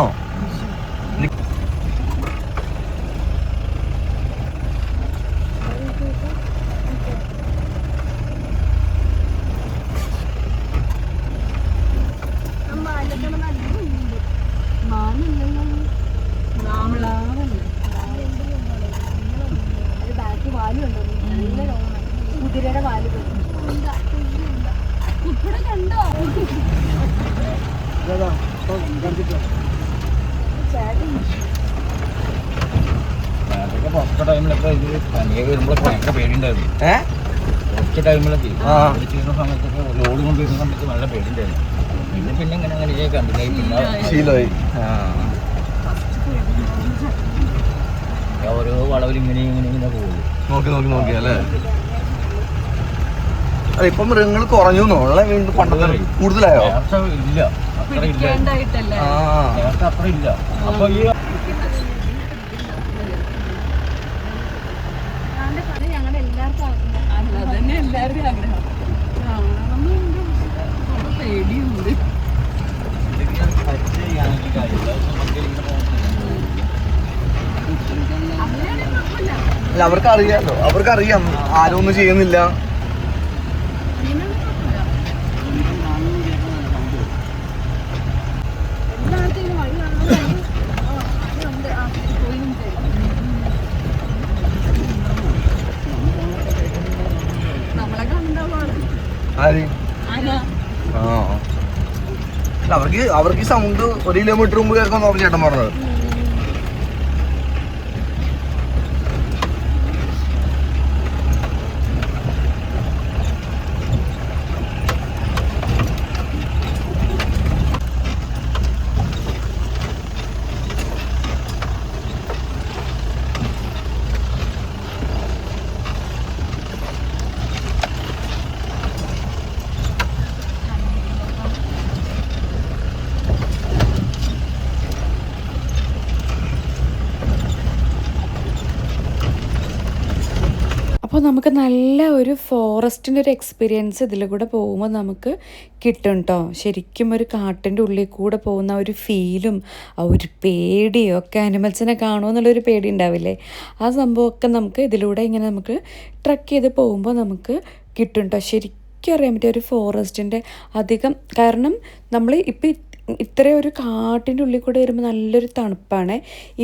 കുതിരയുടെ വാല് ഇവിടെ കണ്ടോ? ഫസ്റ്റ് ടൈമിലൊക്കെ ഇത് തനിയെ വരുമ്പോഴൊക്കെ ഭയങ്കര പേടിയുണ്ടായിരുന്നു. ഫസ്റ്റ് ടൈമിലൊക്കെ ചെയ്യുന്ന സമയത്തൊക്കെ ലോഡ് കൊണ്ടുവരുന്ന സമയത്ത് നല്ല പേടിയുണ്ടായിരുന്നു. പിന്നെ ഇങ്ങനെ അങ്ങനെ കണ്ടിന്യൂ പിന്നെ ശീലമായി. ഓരോ വളവിൽ ഇങ്ങനെ ഇങ്ങനെ ഇങ്ങനെ പോകും. നോക്കി നോക്കി നോക്കി അല്ലേ? അല്ല ഇപ്പം മൃഗങ്ങൾ കുറഞ്ഞു വീണ്ടും പണ്ടത്തെ കൂടുതലായോ? ഇല്ല, അത്ര ഇല്ല. നേരത്തെ അത്ര ഇല്ല. അപ്പൊ ഈ ഞങ്ങളുടെ എല്ലാവർക്കും ആഗ്രഹം. പേടിയുണ്ട്. അങ്ങനെയാണെങ്കിൽ കുഴപ്പമില്ല. അല്ല അവർക്കറിയാം ആരും ഒന്നും ചെയ്യുന്നില്ല. അവർക്ക് ഈ സൗണ്ട് 1 കിലോമീറ്റർ മുമ്പ് കേൾക്കാന്ന് പറഞ്ഞ ചേട്ടൻ പറഞ്ഞത്. അപ്പോൾ നമുക്ക് നല്ല ഒരു ഫോറസ്റ്റിൻ്റെ ഒരു എക്സ്പീരിയൻസ് ഇതിൽ കൂടെ പോകുമ്പോൾ നമുക്ക് കിട്ടും കേട്ടോ. ശരിക്കും ഒരു കാട്ടിൻ്റെ ഉള്ളിൽ കൂടെ പോകുന്ന ഒരു ഫീലും ആ ഒരു പേടിയും ഒക്കെ അനിമൽസിനെ കാണുമെന്നുള്ളൊരു പേടി ഉണ്ടാവില്ലേ, ആ സംഭവമൊക്കെ നമുക്ക് ഇതിലൂടെ ഇങ്ങനെ നമുക്ക് ട്രക്ക് ചെയ്ത് പോകുമ്പോൾ നമുക്ക് കിട്ടും കേട്ടോ. ശരിക്കും അറിയാൻ പറ്റിയ ഒരു ഫോറസ്റ്റിൻ്റെ അധികം, കാരണം നമ്മൾ ഇപ്പം ഇത്രയും ഒരു കാട്ടിൻ്റെ ഉള്ളിൽ കൂടെ വരുമ്പോൾ നല്ലൊരു തണുപ്പാണ്.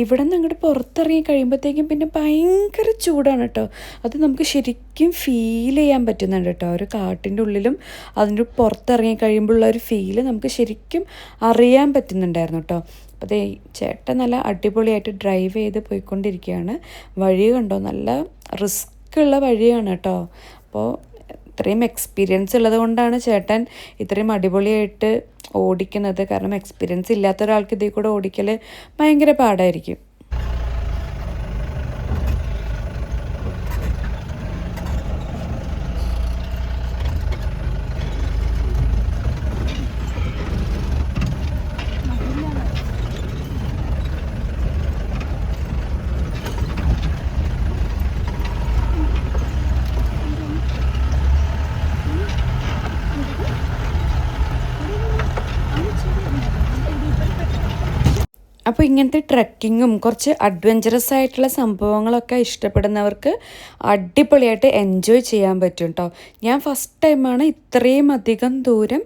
ഇവിടെ നിന്ന് അങ്ങോട്ട് പുറത്തിറങ്ങി കഴിയുമ്പോഴത്തേക്കും പിന്നെ ഭയങ്കര ചൂടാണ് കേട്ടോ. അത് നമുക്ക് ശരിക്കും ഫീൽ ചെയ്യാൻ പറ്റുന്നുണ്ട് കേട്ടോ. ഒരു കാട്ടിൻ്റെ ഉള്ളിലും അതിൻ്റെ പുറത്തിറങ്ങി കഴിയുമ്പോഴുള്ള ഒരു ഫീല് നമുക്ക് ശരിക്കും അറിയാൻ പറ്റുന്നുണ്ടായിരുന്നു കേട്ടോ. അപ്പോൾ അതേ ചേട്ടൻ നല്ല അടിപൊളിയായിട്ട് ഡ്രൈവ് ചെയ്ത് പോയിക്കൊണ്ടിരിക്കുകയാണ്. വഴി കണ്ടോ, നല്ല റിസ്ക് ഉള്ള വഴിയാണ് കേട്ടോ. അപ്പോൾ ഇത്രയും എക്സ്പീരിയൻസ് ഉള്ളത് കൊണ്ടാണ് ചേട്ടൻ ഇത്രയും അടിപൊളിയായിട്ട് ഓടിക്കുന്നത്. കാരണം എക്സ്പീരിയൻസ് ഇല്ലാത്ത ഒരാൾക്ക് ഇതിൽ കൂടെ ഓടിക്കൽ ഭയങ്കര പാടായിരിക്കും. അപ്പോൾ ഇങ്ങനത്തെ ട്രക്കിങ്ങും കുറച്ച് അഡ്വഞ്ചറസ് ആയിട്ടുള്ള സംഭവങ്ങളൊക്കെ ഇഷ്ടപ്പെടുന്നവർക്ക് അടിപൊളിയായിട്ട് എൻജോയ് ചെയ്യാൻ പറ്റും കേട്ടോ. ഞാൻ ഫസ്റ്റ് ടൈമാണ് ഇത്രയും അധികം ദൂരം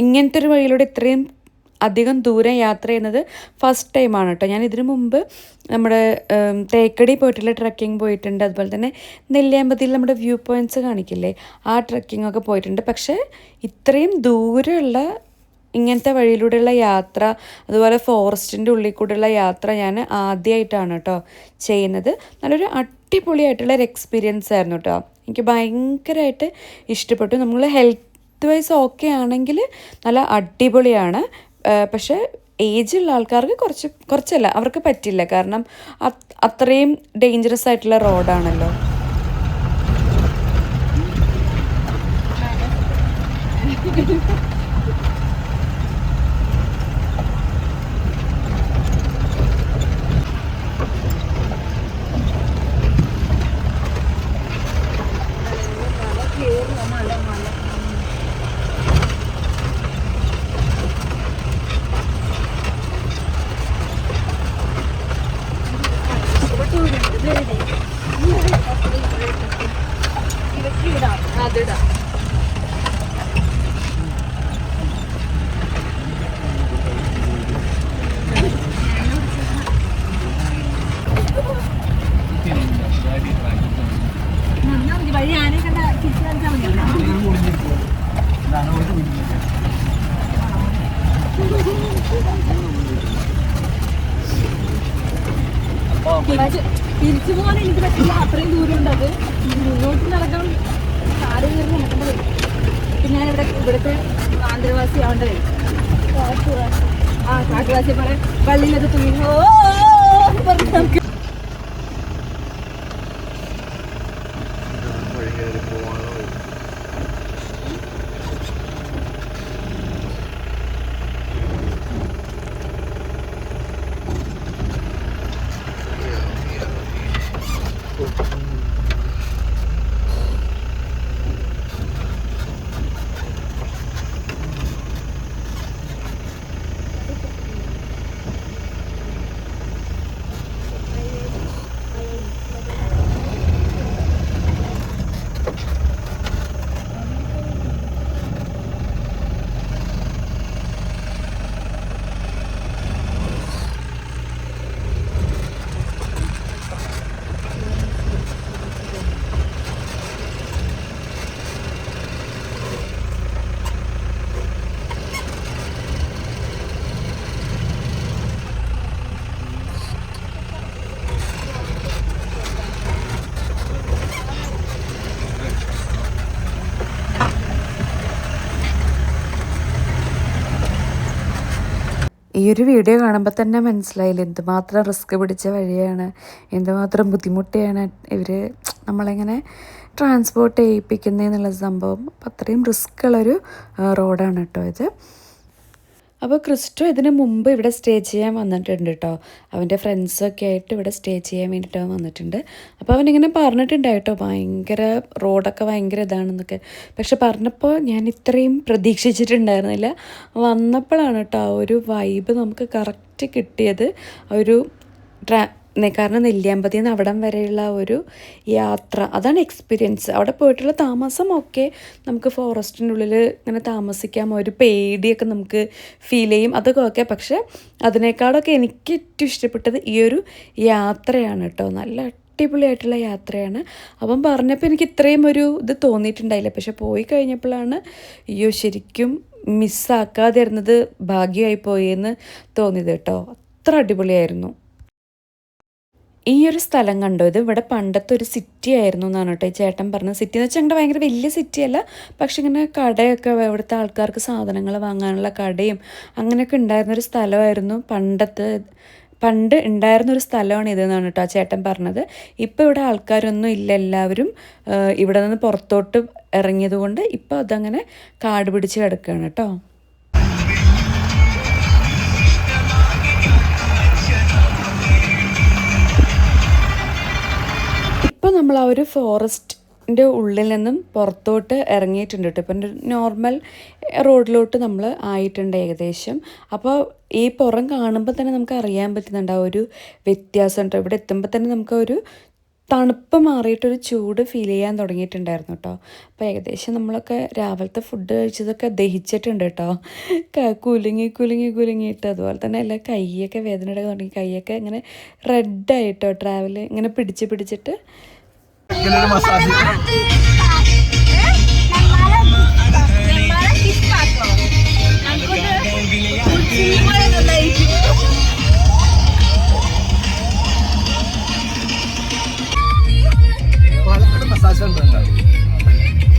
ഇങ്ങനത്തെ ഒരു വഴിയിലൂടെ ഇത്രയും അധികം ദൂരം യാത്ര ചെയ്യുന്നത് ഫസ്റ്റ് ടൈമാണ് കേട്ടോ. ഞാൻ ഇതിനു മുമ്പ് നമ്മുടെ തേക്കടി പോയിട്ടുള്ള ട്രക്കിംഗ് പോയിട്ടുണ്ട്. അതുപോലെ തന്നെ നെല്ലിയാമ്പതിയിൽ നമ്മുടെ വ്യൂ പോയിൻറ്റ്സ് കാണിക്കില്ലേ, ആ ട്രക്കിങ്ങൊക്കെ പോയിട്ടുണ്ട്. പക്ഷേ ഇത്രയും ദൂരമുള്ള ഇങ്ങനത്തെ വഴിയിലൂടെയുള്ള യാത്ര, അതുപോലെ ഫോറസ്റ്റിൻ്റെ ഉള്ളിൽ കൂടെയുള്ള യാത്ര ഞാൻ ആദ്യമായിട്ടാണ് കേട്ടോ ചെയ്യുന്നത്. നല്ലൊരു അടിപൊളിയായിട്ടുള്ളൊരു എക്സ്പീരിയൻസ് ആയിരുന്നു കേട്ടോ. എനിക്ക് ഭയങ്കരമായിട്ട് ഇഷ്ടപ്പെട്ടു. നമ്മൾ ഹെൽത്ത് വൈസ് ഓക്കെ ആണെങ്കിൽ നല്ല അടിപൊളിയാണ്. പക്ഷേ ഏജുള്ള ആൾക്കാർക്ക് കുറച്ചല്ല, അവർക്ക് പറ്റില്ല. കാരണം അത്രയും ഡേഞ്ചറസ് ആയിട്ടുള്ള റോഡാണല്ലോ. തിരിച്ചു പോകാൻ എനിക്ക് പറ്റില്ല, അത്രയും ദൂരം ഉണ്ട്. അത് മുന്നോട്ട് നടക്കാൻ കാട് കയറി നടക്കേണ്ടത്. പിന്നെ ഞാൻ ഇവിടുത്തെ ആന്ധ്രവാസി ആവേണ്ട വരും. കാട്ടുവാസി പറയാൻ പള്ളിയിലത് തുണിയോ പറഞ്ഞു. ഈ ഒരു വീഡിയോ കാണുമ്പോൾ തന്നെ മനസ്സിലായില്ല എന്തുമാത്രം റിസ്ക് പിടിച്ച വഴിയാണ്, എന്തുമാത്രം ബുദ്ധിമുട്ടിയാണ് ഇവർ നമ്മളെങ്ങനെ ട്രാൻസ്പോർട്ട് ചെയ്യിപ്പിക്കുന്നതെന്നുള്ള സംഭവം. അപ്പം അത്രയും റിസ്ക് ഉള്ളൊരു റോഡാണ് കേട്ടോ ഇത്. അപ്പോൾ ക്രിസ്റ്റോ ഇതിന് മുമ്പ് ഇവിടെ സ്റ്റേ ചെയ്യാൻ വന്നിട്ടുണ്ട് കേട്ടോ. അവൻ്റെ ഫ്രണ്ട്സൊക്കെ ആയിട്ട് ഇവിടെ സ്റ്റേ ചെയ്യാൻ വേണ്ടിയിട്ട് അവൻ വന്നിട്ടുണ്ട്. അപ്പോൾ അവനിങ്ങനെ പറഞ്ഞിട്ടുണ്ടായിട്ടോ ഭയങ്കര റോഡൊക്കെ ഭയങ്കര ഇതാണെന്നൊക്കെ. പക്ഷെ പറഞ്ഞപ്പോൾ ഞാൻ ഇത്രയും പ്രതീക്ഷിച്ചിട്ടുണ്ടായിരുന്നില്ല. വന്നപ്പോഴാണ് കേട്ടോ ആ ഒരു വൈബ് നമുക്ക് കറക്റ്റ് കിട്ടിയത്. ഒരു കാരണം നെല്ലിയാമ്പതിയിൽ നിന്ന് അവിടം വരെയുള്ള ഒരു യാത്ര, അതാണ് എക്സ്പീരിയൻസ്. അവിടെ പോയിട്ടുള്ള താമസം ഒക്കെ നമുക്ക് ഫോറസ്റ്റിൻ്റെ ഉള്ളിൽ ഇങ്ങനെ താമസിക്കാം, ഒരു പേടിയൊക്കെ നമുക്ക് ഫീൽ ചെയ്യും, അതൊക്കെ ഓക്കെ. പക്ഷെ അതിനേക്കാളൊക്കെ എനിക്ക് ഏറ്റവും ഇഷ്ടപ്പെട്ടത് ഈ ഒരു യാത്രയാണ് കേട്ടോ. നല്ല അടിപൊളിയായിട്ടുള്ള യാത്രയാണ്. അപ്പം പറഞ്ഞപ്പോൾ എനിക്ക് ഇത്രയും ഒരു ഇത് തോന്നിയിട്ടുണ്ടായില്ല. പക്ഷെ പോയി കഴിഞ്ഞപ്പോഴാണ് അയ്യോ ശരിക്കും മിസ്സാക്കാതിരുന്നത് ഭാഗ്യമായി പോയെന്ന് തോന്നിയത് കേട്ടോ. അത്ര അടിപൊളിയായിരുന്നു. ഈ ഒരു സ്ഥലം കണ്ടോ, ഇത് ഇവിടെ പണ്ടത്തെ ഒരു സിറ്റി ആയിരുന്നു എന്നാണ് കേട്ടോ ഈ ചേട്ടൻ പറഞ്ഞത്. സിറ്റി എന്ന് വെച്ചാൽ ഞങ്ങളുടെ ഭയങ്കര വലിയ സിറ്റിയല്ല, പക്ഷെ ഇങ്ങനെ കടയൊക്കെ ഇവിടുത്തെ ആൾക്കാർക്ക് സാധനങ്ങൾ വാങ്ങാനുള്ള കടയും അങ്ങനെയൊക്കെ ഉണ്ടായിരുന്നൊരു സ്ഥലമായിരുന്നു. പണ്ട് ഉണ്ടായിരുന്നൊരു സ്ഥലമാണ് ഇതെന്നാണ് കേട്ടോ ആ ചേട്ടൻ പറഞ്ഞത്. ഇപ്പോൾ ഇവിടെ ആൾക്കാരൊന്നും ഇല്ല, എല്ലാവരും ഇവിടെ നിന്ന് പുറത്തോട്ട് ഇറങ്ങിയത് കൊണ്ട് ഇപ്പോൾ അതങ്ങനെ കാട് പിടിച്ച് കിടക്കുകയാണ് കേട്ടോ. ഇപ്പോൾ നമ്മൾ ആ ഒരു ഫോറസ്റ്റിൻ്റെ ഉള്ളിൽ നിന്നും പുറത്തോട്ട് ഇറങ്ങിയിട്ടുണ്ട് കേട്ടോ. ഇപ്പം നോർമൽ റോഡിലോട്ട് നമ്മൾ ആയിട്ടുണ്ട് ഏകദേശം. അപ്പോൾ ഈ പുറം കാണുമ്പോൾ തന്നെ നമുക്ക് അറിയാൻ പറ്റുന്നുണ്ട് ആ ഒരു വ്യത്യാസം കേട്ടോ. ഇവിടെ എത്തുമ്പോൾ തന്നെ നമുക്ക് ഒരു തണുപ്പ് മാറിയിട്ടൊരു ചൂട് ഫീൽ ചെയ്യാൻ തുടങ്ങിയിട്ടുണ്ടായിരുന്നു കേട്ടോ. അപ്പോൾ ഏകദേശം നമ്മളൊക്കെ രാവിലത്തെ ഫുഡ് കഴിച്ചതൊക്കെ ദഹിച്ചിട്ടുണ്ട് കേട്ടോ. കുലുങ്ങിയിട്ട് അതുപോലെ തന്നെ എല്ലാ കൈയൊക്കെ വേദന എടുക്കാൻ തുടങ്ങി. കൈയൊക്കെ ഇങ്ങനെ റെഡായിട്ടോ ട്രാവൽ ഇങ്ങനെ പിടിച്ചിട്ട്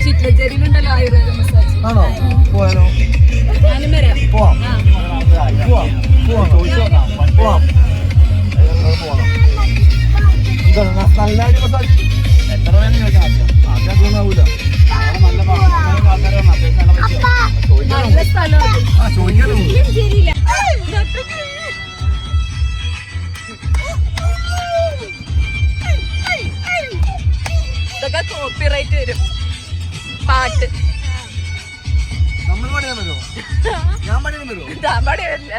ചിറ്റലച്ചേരിയിലുണ്ടല്ലോ ആയുർവേദ മസാജ്. ആണോ? പോയാലോ? ഞാനും വരാം. പോവാം. നല്ല അടി മസാജ് എത്ര വേണം ചോദിക്കാം. ആദ്യം ആവൂല. നല്ല സ്ഥലം ചോദിക്കാലോ. ശരിയില്ല. ഇതൊക്കെ കോപ്പിറൈറ്റ് വരും പാട്ട്. നമ്മൾ പണിയാൻ വരുമോ? ഞാൻ പണിയാൻ വരുമോ? ഞാൻ പാടി വരില്ല.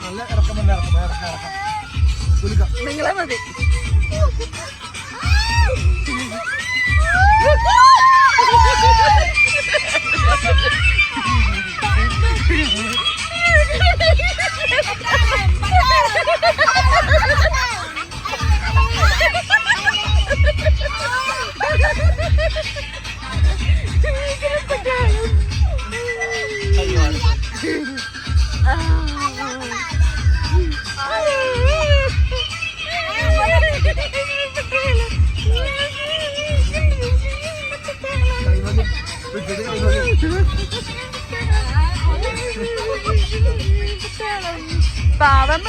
നല്ല ഇറക്കമല്ല. നിങ്ങളെ മതി. പാവം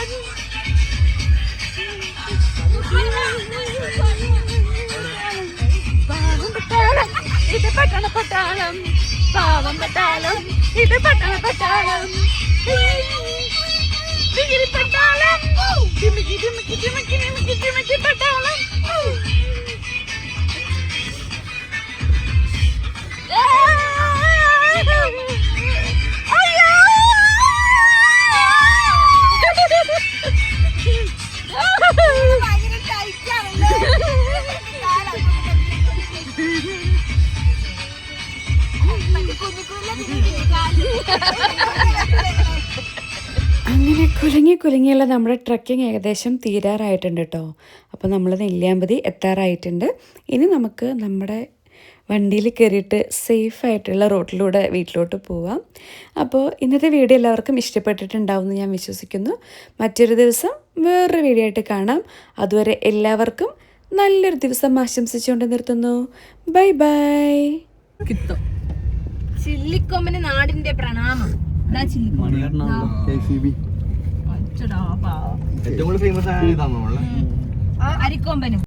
ഇത് പട്ടണ പട്ടാളം, പാവം പട്ടാളം, ഇത് പട്ടണ പട്ടാളം, പട്ടാളം, പട്ടാളം. അങ്ങനെ കുലുങ്ങിയുള്ള നമ്മുടെ ട്രക്കിംഗ് ഏകദേശം തീരാറായിട്ടുണ്ട് കേട്ടോ. അപ്പോൾ നമ്മൾ നെല്ലിയാമ്പതി എത്താറായിട്ടുണ്ട്. ഇനി നമുക്ക് നമ്മുടെ വണ്ടിയിൽ കയറിയിട്ട് സേഫായിട്ടുള്ള റോട്ടിലൂടെ വീട്ടിലോട്ട് പോവാം. അപ്പോൾ ഇന്നത്തെ വീഡിയോ എല്ലാവർക്കും ഇഷ്ടപ്പെട്ടിട്ടുണ്ടാവുമെന്ന് ഞാൻ വിശ്വസിക്കുന്നു. മറ്റൊരു ദിവസം വേറൊരു വീഡിയോ ആയിട്ട് കാണാം. അതുവരെ എല്ലാവർക്കും നല്ലൊരു ദിവസം ആശംസിച്ചുകൊണ്ട് നിർത്തുന്നു. Bye bye. ചില്ലിക്കൊമ്പന് നാടിന്റെ പ്രണാമം. ഏറ്റവും കൂടുതൽ ഫേമസ് ആയതാണോ അരിക്കൊമ്പനും